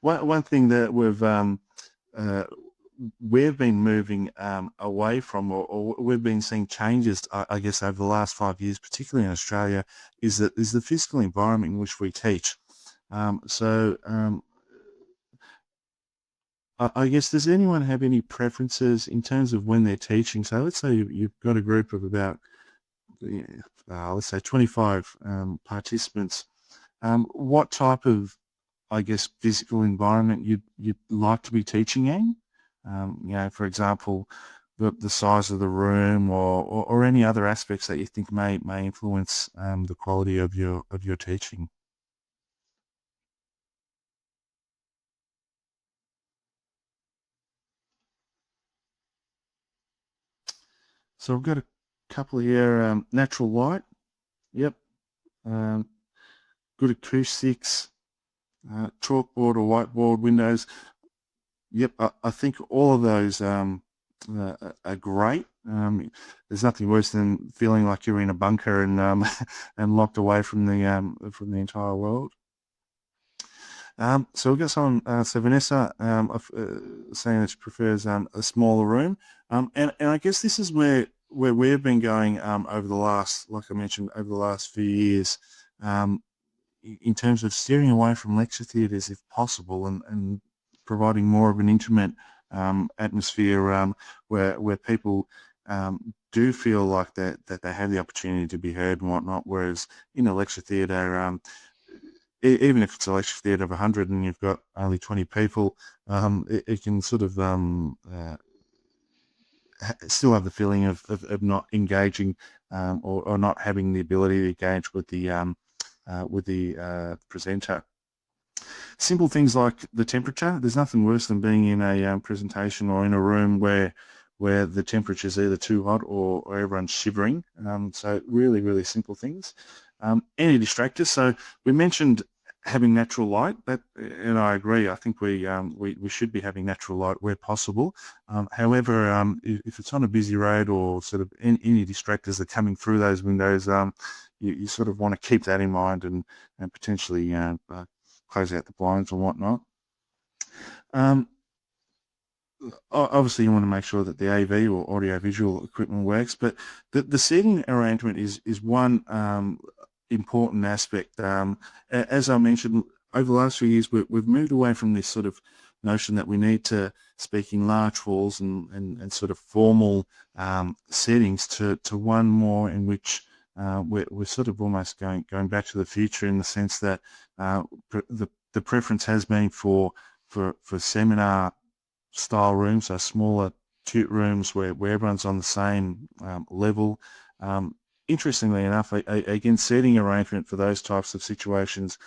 One thing that uh, we've been moving away from, or we've been seeing changes, I guess, over the last 5 years, particularly in Australia, is the physical environment in which we teach. So I guess, does anyone have any preferences in terms of when they're teaching? So let's say you've got a group of about, yeah, let's say 25 participants. What type of, I guess, physical environment you'd like to be teaching in? For example, the size of the room, or any other aspects that you think may influence the quality of your teaching. So I've got a couple here. Natural light. Yep. Um, Good acoustics. Chalkboard or whiteboard windows. Yep, I think all of those are great. There's nothing worse than feeling like you're in a bunker and and locked away from the entire world. So we've got someone, so Vanessa, saying that she prefers a smaller room, and I guess this is where we've been going over the last, like I mentioned, over the last few years. Um, in terms of steering away from lecture theatres if possible, and providing more of an intimate atmosphere, where people do feel like that they have the opportunity to be heard and whatnot, whereas in a lecture theatre, even if it's a lecture theatre of 100 and you've got only 20 people, it can sort of still have the feeling of not engaging, or not having the ability to engage with the presenter. Simple things like the temperature. There's nothing worse than being in a presentation or in a room where the temperature is either too hot, or everyone's shivering. So really simple things. Any distractors. So we mentioned having natural light. And I agree. I think we should be having natural light where possible. However, if it's on a busy road, or sort of any distractors that are coming through those windows, you sort of want to keep that in mind, and potentially close out the blinds and whatnot. Um, Obviously, you want to make sure that the AV or audio-visual equipment works, but the seating arrangement is one important aspect. As I mentioned, over the last few years, we've moved away from this sort of notion that we need to speak in large halls and sort of formal settings, to one more in which we're sort of almost going back to the future, in the sense that the preference has been for seminar style rooms, so smaller cute rooms where everyone's on the same level. Um, Interestingly enough, again, seating arrangement for those types of situations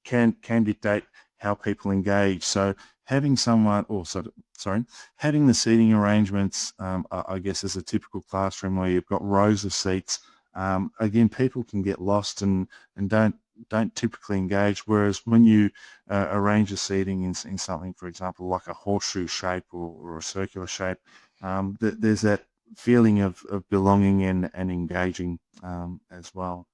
can dictate how people engage. So having someone, or sorry, having the seating arrangements, I guess, as a typical classroom where you've got rows of seats. Again, people can get lost and don't typically engage, whereas when you arrange a seating in something, for example, like a horseshoe shape, or a circular shape, there's that feeling of belonging and engaging as well.